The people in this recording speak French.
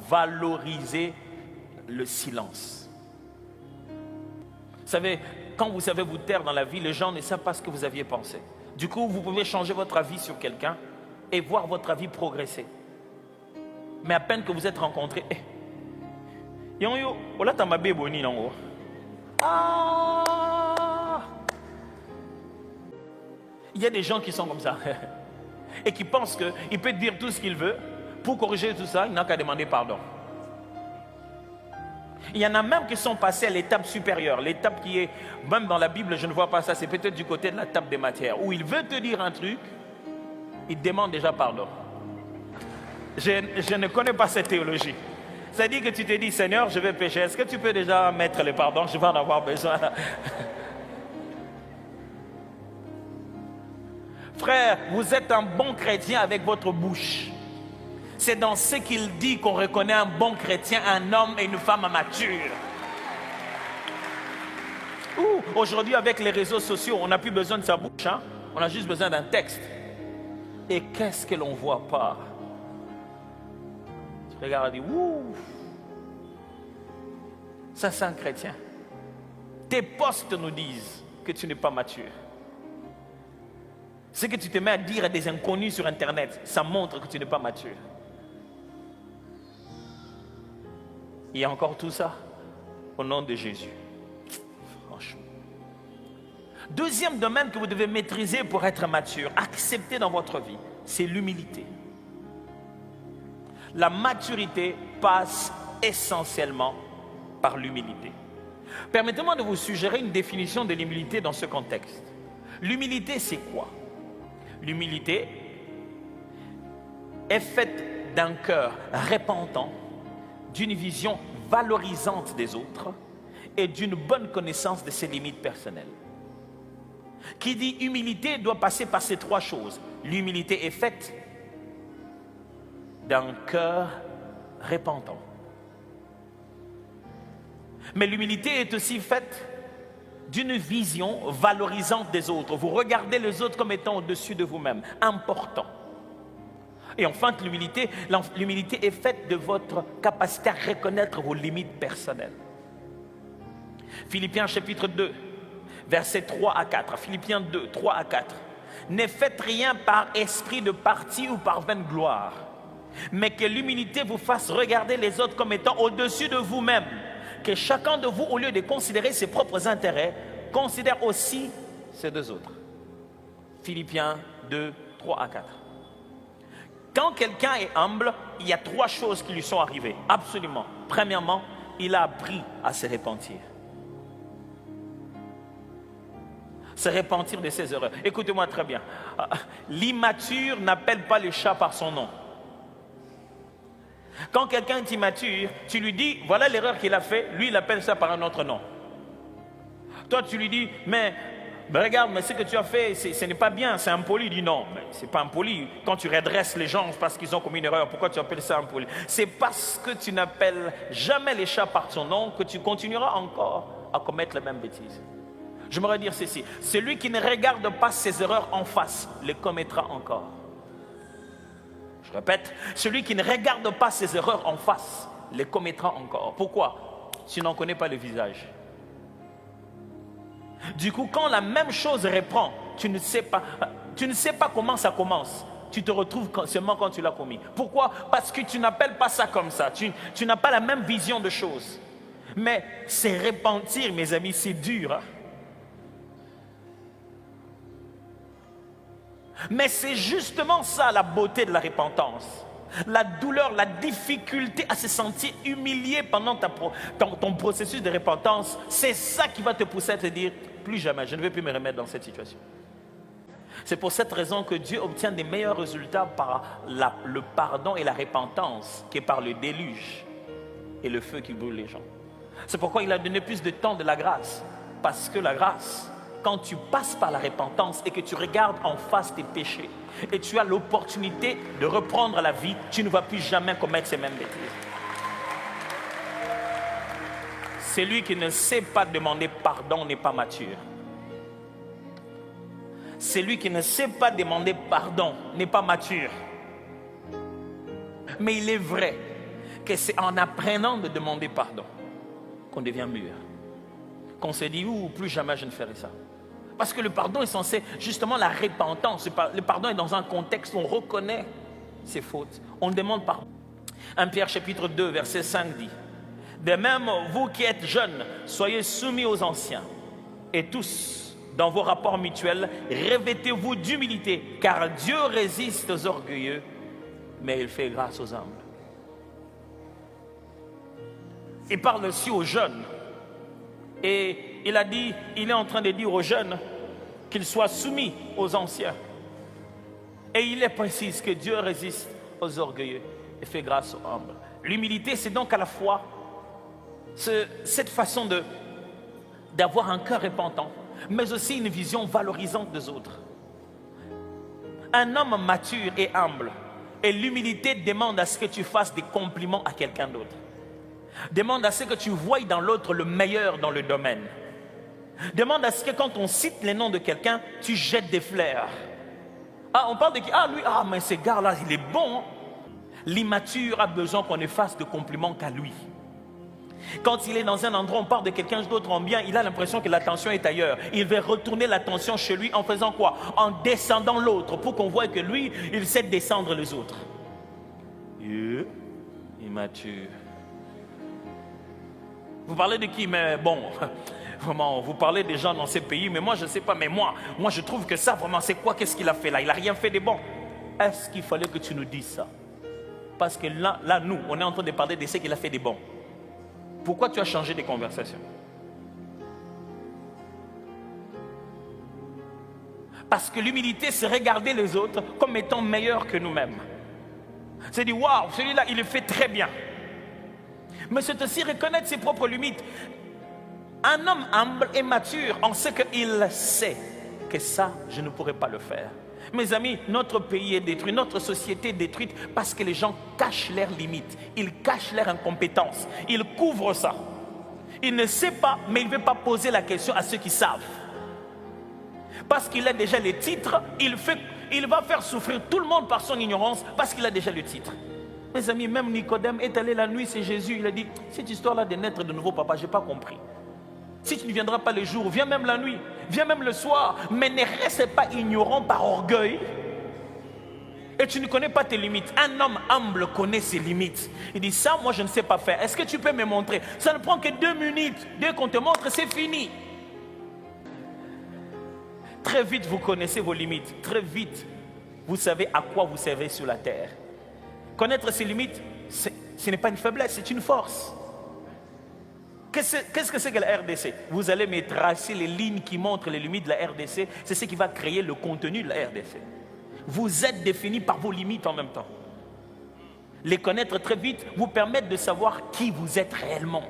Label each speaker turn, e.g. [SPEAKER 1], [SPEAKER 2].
[SPEAKER 1] Valorisez le silence. Vous savez, quand vous savez vous taire dans la vie, les gens ne savent pas ce que vous aviez pensé. Du coup, vous pouvez changer votre avis sur quelqu'un et voir votre avis progresser. Mais à peine que vous êtes rencontrés, il y a des gens qui sont comme ça et qui pensent qu'il peut dire tout ce qu'il veut. Pour corriger tout ça, il n'a qu'à demander pardon. Il y en a même qui sont passés à l'étape supérieure, l'étape qui est, même dans la Bible, je ne vois pas ça, c'est peut-être du côté de la table des matières, où il veut te dire un truc, il demande déjà pardon. Je ne connais pas cette théologie. Ça dit que tu te dis, Seigneur, je vais pécher, est-ce que tu peux déjà mettre le pardon, je vais en avoir besoin. Frère, vous êtes un bon chrétien avec votre bouche. C'est dans ce qu'il dit qu'on reconnaît un bon chrétien, un homme et une femme mature. Aujourd'hui, avec les réseaux sociaux, on n'a plus besoin de sa bouche, hein? On a juste besoin d'un texte. Et qu'est-ce que l'on ne voit pas? Tu regardes et dis, ça c'est un chrétien. Tes posts nous disent que tu n'es pas mature. Ce que tu te mets à dire à des inconnus sur Internet, ça montre que tu n'es pas mature. Il y a encore tout ça au nom de Jésus. Franchement. Deuxième domaine que vous devez maîtriser pour être mature, accepter dans votre vie, c'est l'humilité. La maturité passe essentiellement par l'humilité. Permettez-moi de vous suggérer une définition de l'humilité dans ce contexte. L'humilité, c'est quoi? L'humilité est faite d'un cœur repentant, d'une vision valorisante des autres et d'une bonne connaissance de ses limites personnelles. Qui dit humilité doit passer par ces trois choses. L'humilité est faite d'un cœur repentant. Mais l'humilité est aussi faite d'une vision valorisante des autres. Vous regardez les autres comme étant au-dessus de vous-même, important. Et enfin, l'humilité est faite de votre capacité à reconnaître vos limites personnelles. Philippiens chapitre 2, versets 3 à 4. Philippiens 2, 3 à 4. Ne faites rien par esprit de parti ou par vaine gloire, mais que l'humilité vous fasse regarder les autres comme étant au-dessus de vous-même. Que chacun de vous, au lieu de considérer ses propres intérêts, considère aussi ceux des autres. Philippiens 2, 3 à 4. Quand quelqu'un est humble, il y a trois choses qui lui sont arrivées, absolument. Premièrement, il a appris à se repentir. Se repentir de ses erreurs. Écoutez-moi très bien. L'immature n'appelle pas le chat par son nom. Quand quelqu'un est immature, tu lui dis, voilà l'erreur qu'il a fait, lui il appelle ça par un autre nom. Toi tu lui dis, mais regarde, mais ce que tu as fait, ce n'est pas bien, c'est impoli. Il dit non, mais c'est pas impoli. Quand tu redresses les gens parce qu'ils ont commis une erreur, pourquoi tu appelles ça impoli? C'est parce que tu n'appelles jamais les chats par son nom que tu continueras encore à commettre les mêmes bêtises. J'aimerais dire ceci, celui qui ne regarde pas ses erreurs en face, les commettra encore. Je répète, celui qui ne regarde pas ses erreurs en face, les commettra encore. Pourquoi? Tu n'en connais pas le visage. Du coup, quand la même chose reprend, tu ne sais pas comment ça commence. Tu te retrouves seulement quand tu l'as commis. Pourquoi? Parce que tu n'appelles pas ça comme ça. Tu n'as pas la même vision de choses. Mais c'est repentir, mes amis, c'est dur. Hein? Mais c'est justement ça la beauté de la repentance. La douleur, la difficulté à se sentir humilié pendant ton processus de repentance, c'est ça qui va te pousser à te dire, plus jamais, je ne vais plus me remettre dans cette situation. C'est pour cette raison que Dieu obtient des meilleurs résultats par le pardon et la repentance que par le déluge et le feu qui brûle les gens. C'est pourquoi il a donné plus de temps de la grâce. Parce que la grâce, quand tu passes par la repentance et que tu regardes en face tes péchés et tu as l'opportunité de reprendre la vie, tu ne vas plus jamais commettre ces mêmes bêtises. Celui qui ne sait pas demander pardon n'est pas mature. Celui qui ne sait pas demander pardon n'est pas mature. Mais il est vrai que c'est en apprenant de demander pardon qu'on devient mûr. Qu'on se dit, plus jamais je ne ferai ça. Parce que le pardon est censé, justement la repentance, le pardon est dans un contexte où on reconnaît ses fautes. On demande pardon. 1 Pierre chapitre 2, verset 5 dit, « De même, vous qui êtes jeunes, soyez soumis aux anciens, et tous, dans vos rapports mutuels, revêtez-vous d'humilité, car Dieu résiste aux orgueilleux, mais il fait grâce aux humbles. » Il parle aussi aux jeunes. Et il est en train de dire aux jeunes qu'ils soient soumis aux anciens. Et il est précise que Dieu résiste aux orgueilleux et fait grâce aux humbles. L'humilité, c'est donc à la fois cette façon d'avoir un cœur repentant, mais aussi une vision valorisante des autres. Un homme mature et humble, et l'humilité demande à ce que tu fasses des compliments à quelqu'un d'autre. Demande à ce que tu voies dans l'autre le meilleur dans le domaine. Demande à ce que quand on cite les noms de quelqu'un, tu jettes des fleurs. Ah, on parle de qui? Ah, lui, mais ce gars-là, il est bon. L'immature a besoin qu'on ne fasse de compliments qu'à lui. Quand il est dans un endroit, on parle de quelqu'un d'autre en bien, il a l'impression que l'attention est ailleurs. Il veut retourner l'attention chez lui en faisant quoi? En descendant l'autre, pour qu'on voie que lui, il sait descendre les autres. Immature. Vous parlez de qui? Mais bon, vraiment, vous parlez des gens dans ces pays, mais moi je ne sais pas, mais moi je trouve que ça, vraiment, c'est quoi? Qu'est-ce qu'il a fait là? Il n'a rien fait de bon. Est-ce qu'il fallait que tu nous dises ça? Parce que là, nous, on est en train de parler de ce qu'il a fait de bon. Pourquoi tu as changé de conversation? Parce que l'humilité, c'est regarder les autres comme étant meilleurs que nous-mêmes. C'est dire, waouh, celui-là, il le fait très bien. Mais c'est aussi reconnaître ses propres limites. Un homme humble et mature, on sait qu'il sait que ça, je ne pourrais pas le faire. Mes amis, notre pays est détruit, notre société est détruite parce que les gens cachent leurs limites, ils cachent leur incompétence, ils couvrent ça. Il ne sait pas, mais il ne veut pas poser la question à ceux qui savent. Parce qu'il a déjà les titres, il va faire souffrir tout le monde par son ignorance parce qu'il a déjà le titre. Mes amis, même Nicodème est allé la nuit, c'est Jésus, il a dit, cette histoire-là de naître de nouveau, papa, je n'ai pas compris. Si tu ne viendras pas le jour, viens même la nuit, viens même le soir, mais ne reste pas ignorant par orgueil. Et tu ne connais pas tes limites. Un homme humble connaît ses limites. Il dit, ça, moi, je ne sais pas faire. Est-ce que tu peux me montrer? Ça ne prend que 2 minutes. Dès qu'on te montre, c'est fini. Très vite, vous connaissez vos limites. Très vite, vous savez à quoi vous servez sur la terre. Connaître ses limites, ce n'est pas une faiblesse, c'est une force. Qu'est-ce que c'est que la RDC? Vous allez me tracer les lignes qui montrent les limites de la RDC. C'est ce qui va créer le contenu de la RDC. Vous êtes défini par vos limites en même temps. Les connaître très vite vous permettent de savoir qui vous êtes réellement.